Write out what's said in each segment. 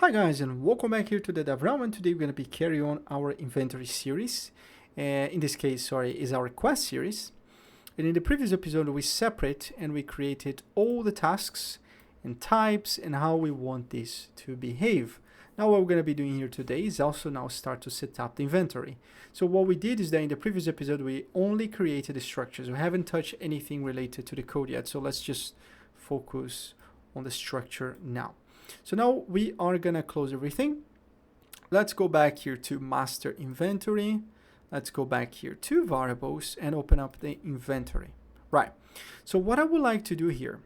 Hi guys, and welcome back here to the development. Today we're going to be carrying on our inventory series. In this case, sorry, is our quest series. And in the previous episode we separate and we created all the tasks and types and how we want this to behave. Now what we're going to be doing here today is also now start to set up the inventory. So what we did is that in the previous episode we only created the structures. We haven't touched anything related to the code yet. So let's just focus on the structure now. So now we are gonna close everything. Let's go back here to master inventory. Let's go back here to variables and open up the inventory. Right. So what I would like to do here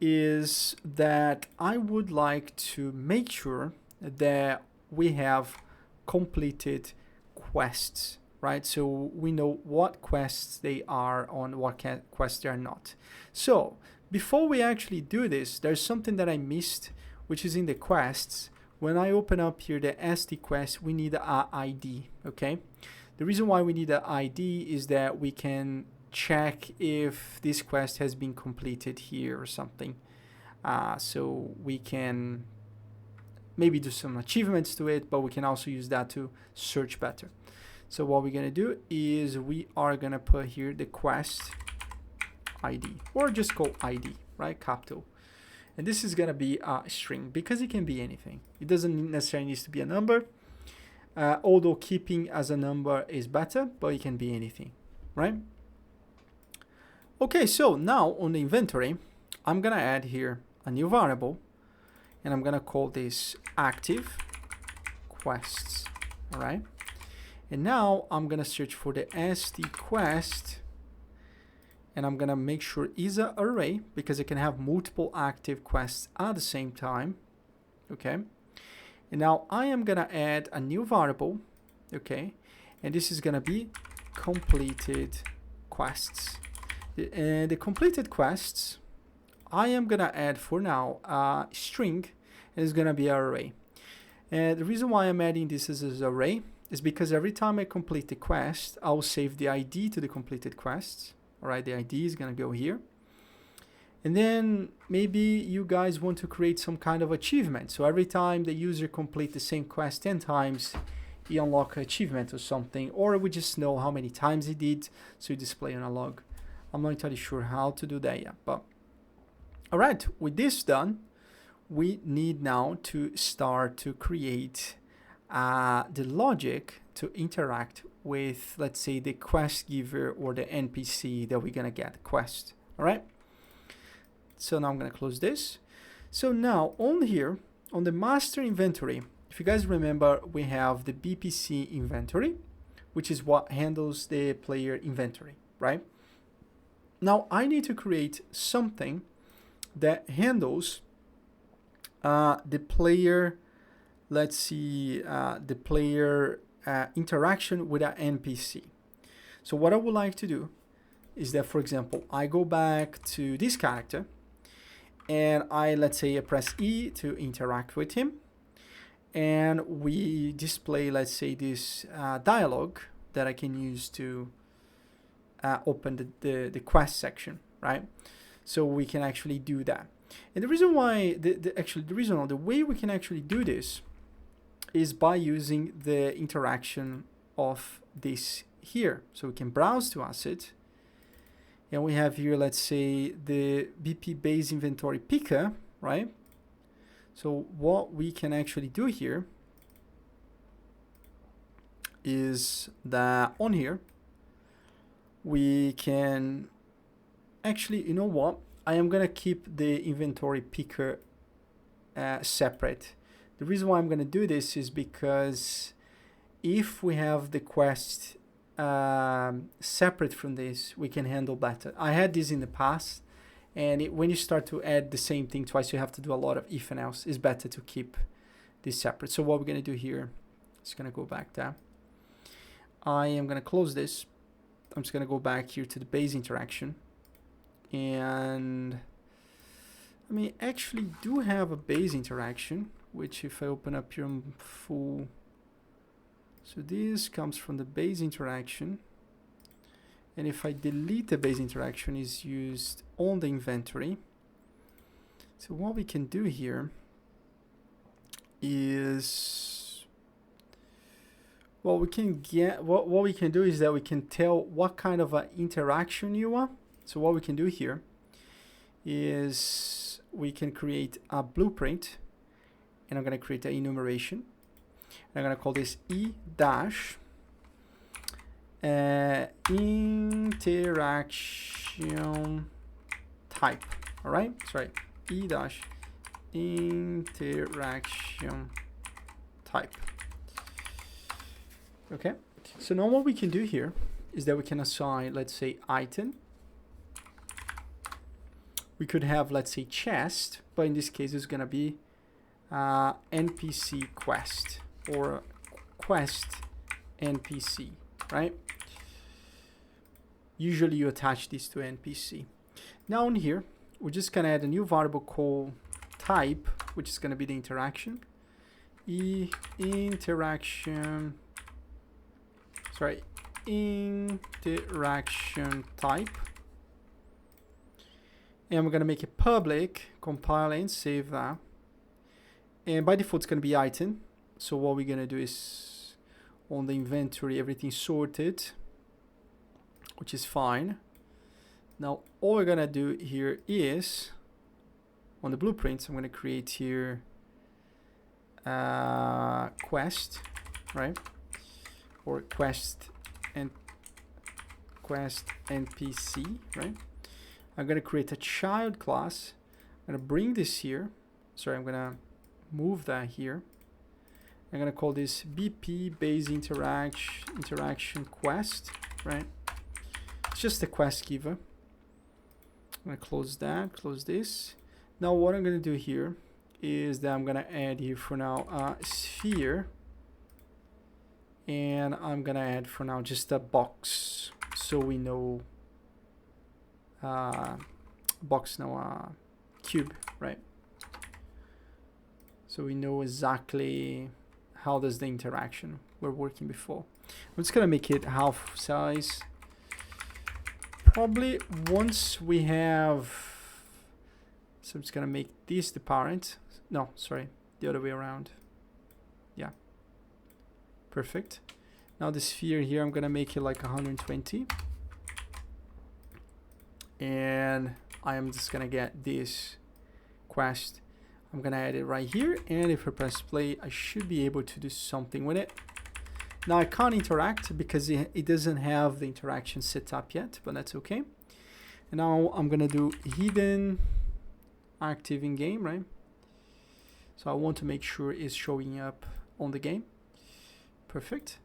is that I would like to make sure that we have completed quests, right? So we know what quests they are on, what quests they are not. So before we actually do this, there's something that I missed, which is in the quests. When I open up here the SD quest, we need a ID, okay? The reason why we need an ID is that we can check if this quest has been completed here or something. So we can maybe do some achievements to it, but we can also use that to search better. So what we're gonna do is we are gonna put here the quest ID, or just call ID, right? Capital. And this is gonna be a string because it can be anything. It doesn't necessarily need to be a number, although keeping as a number is better, but it can be anything, right? Okay, so now on the inventory, I'm gonna add here a new variable, and I'm gonna call this active quests, all right? And now I'm gonna search for the SD quest, and I'm gonna make sure is an array because it can have multiple active quests at the same time, okay? And now I am gonna add a new variable, okay? And this is gonna be completed quests. The completed quests, I am gonna add for now a string, and it's gonna be an array. And the reason why I'm adding this as an array is because every time I complete the quest, I'll save the ID to the completed quests. All right, the ID is gonna go here. And then maybe you guys want to create some kind of achievement. So every time the user complete the same quest 10 times, you unlock an achievement or something, or we just know how many times he did, so you display on a log. I'm not entirely sure how to do that yet, but all right, with this done, we need now to start to create the logic to interact with, let's say, the quest giver or the NPC that we're gonna get quest. All right, so now I'm gonna close this. So now on here on the master inventory, if you guys remember, we have the BPC inventory, which is what handles the player inventory, right? Now I need to create something that handles the player, let's see, the player interaction with an NPC. So what I would like to do is that, for example, I go back to this character and let's say I press E to interact with him, and we display, let's say, this dialogue that I can use to open the quest section, right? So we can actually do that. And the reason why, the way we can actually do this is by using the interaction of this here. So we can browse to asset, and we have here, let's say, the BP base inventory picker, right? So what we can actually do here is that on here, we can actually, you know what? I am gonna keep the inventory picker separate. The reason why I'm going to do this is because if we have the quest separate from this, we can handle better. I had this in the past, and when you start to add the same thing twice, you have to do a lot of if and else. It's better to keep this separate. So what we're going to do here, it's going to go back there. I am going to close this. I'm just going to go back here to the base interaction. And I mean, actually do have a base interaction, which if I open up here full, so this comes from the base interaction, and if I delete the base interaction is used on the inventory. So what we can do here, is what we can get. What we can do is that we can tell what kind of interaction you want. So what we can do here is we can create a blueprint, and I'm going to create an enumeration. I'm going to call this e dash interaction type. All right, sorry, e dash interaction type. Okay, so now what we can do here is that we can assign, let's say, item. We could have, let's say, chest, but in this case it's gonna be NPC quest or quest NPC, right? Usually you attach this to NPC. Now in here, we're just gonna add a new variable called type, which is gonna be the interaction. Interaction type. And we're going to make it public, compile and save that. And by default, it's going to be item. So what we're going to do is on the inventory, everything sorted, which is fine. Now, all we're going to do here is on the blueprints, I'm going to create here quest, right? Or quest NPC, right? I'm going to create a child class. I'm going to bring this here. Sorry, I'm going to move that here. I'm going to call this BP base interaction quest, right? It's just a quest giver. I'm going to close that, close this. Now what I'm going to do here is that I'm going to add here for now a sphere. And I'm going to add for now just a box so we know cube, right? So we know exactly how does the interaction we're working before. I'm just gonna make it half size. Probably once we have, so I'm just gonna make this the parent. No, sorry, the other way around. Yeah, perfect. Now the sphere here, I'm gonna make it like 120. And I am just gonna get this quest. I'm gonna add it right here, and if I press play, I should be able to do something with it. Now I can't interact because it doesn't have the interaction set up yet, but that's okay. And now I'm gonna do hidden active in game, right? So I want to make sure it's showing up on the game. Perfect.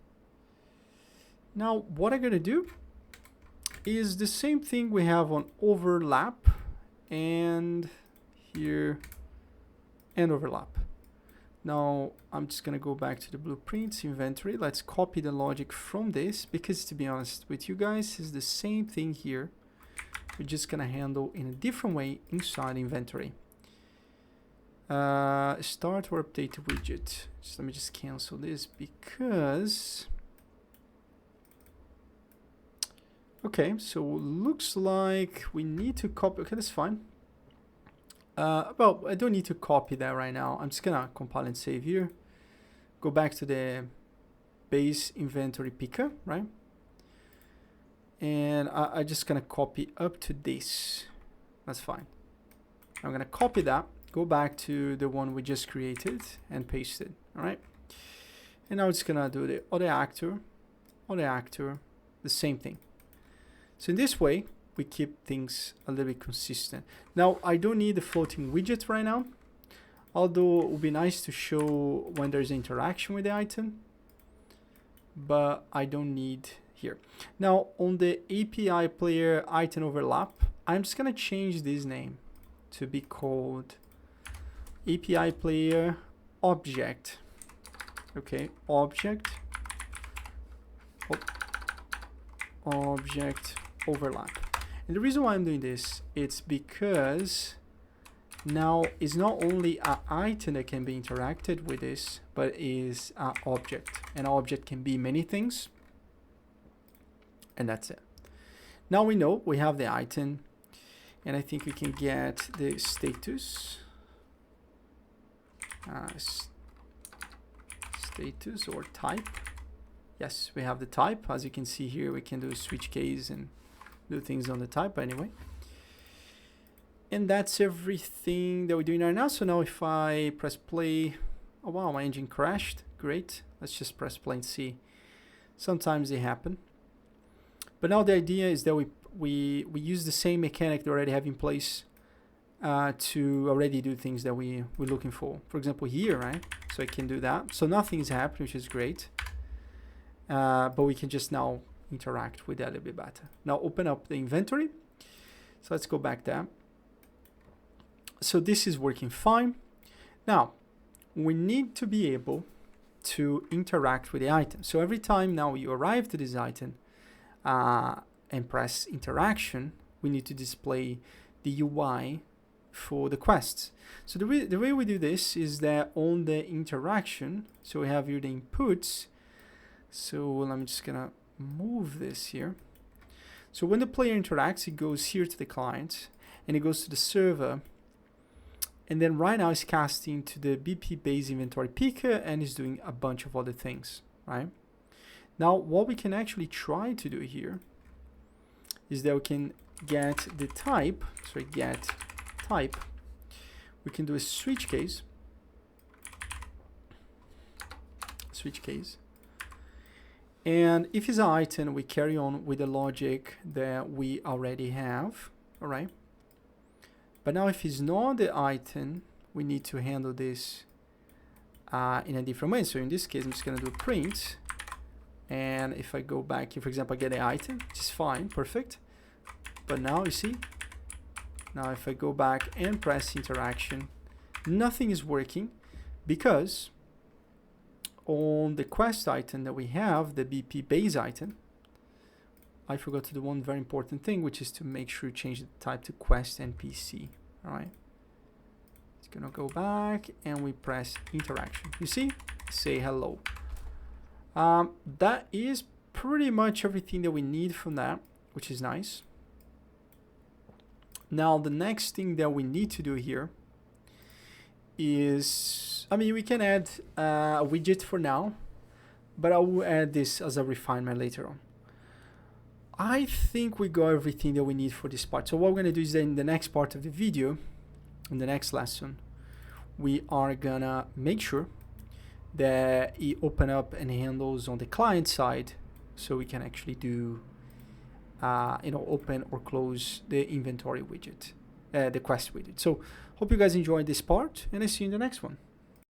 Now what I'm gonna do is the same thing we have on overlap and here and overlap. Now I'm just gonna go back to the blueprints inventory. Let's copy the logic from this because, to be honest with you guys, is the same thing here. We're just gonna handle in a different way inside inventory. Start or update widget. So let me just cancel this because okay, so looks like we need to copy. Okay, that's fine. Well, I don't need to copy that right now. I'm just gonna compile and save here. Go back to the base inventory picker, right? And I'm just gonna copy up to this. That's fine. I'm gonna copy that, go back to the one we just created and paste it, all right? And now it's gonna do the other actor, the same thing. So in this way, we keep things a little bit consistent. Now, I don't need the floating widget right now, although it would be nice to show when there's interaction with the item, but I don't need here. Now, on the API player item overlap, I'm just gonna change this name to be called API player object. Okay, object overlap. And the reason why I'm doing this, it's because now it's not only an item that can be interacted with this, but is an object. An object can be many things, and that's it. Now we know we have the item, and I think we can get the status. status or type. Yes, we have the type. As you can see here, we can do a switch case and do things on the type anyway. And that's everything that we're doing right now. So now if I press play, oh wow, my engine crashed. Great. Let's just press play and see. Sometimes they happen. But now the idea is that we use the same mechanic that we already have in place to already do things that we're looking for. For example, here, right? So I can do that. So nothing is happening, which is great. But we can just now interact with that a little bit better. Now open up the inventory. So let's go back there. So this is working fine. Now, we need to be able to interact with the item. So every time now you arrive to this item and press interaction, we need to display the UI for the quests. So the way we do this is that on the interaction, so we have here the inputs. So I'm just gonna move this here. So when the player interacts, it goes here to the client and it goes to the server. And then right now it's casting to the BP base inventory picker and is doing a bunch of other things, right? Now what we can actually try to do here is that we can get the type, so get type. We can do a switch case. And if it's an item, we carry on with the logic that we already have, all right? But now if it's not the item, we need to handle this in a different way. So in this case, I'm just gonna do print. And if I go back here, for example, I get the item, which is fine, perfect. But now you see, now if I go back and press interaction, nothing is working because on the quest item that we have, the BP base item, I forgot to do one very important thing, which is to make sure you change the type to quest NPC. All right. It's gonna go back and we press interaction. You see, say hello. That is pretty much everything that we need from that, which is nice. Now, the next thing that we need to do here is, I mean, we can add a widget for now, but I will add this as a refinement later on. I think we got everything that we need for this part. So what we're going to do is that in the next part of the video, in the next lesson, we are going to make sure that it open up and handles on the client side so we can actually do, open or close the inventory widget, the quest widget. So hope you guys enjoyed this part and I see you in the next one.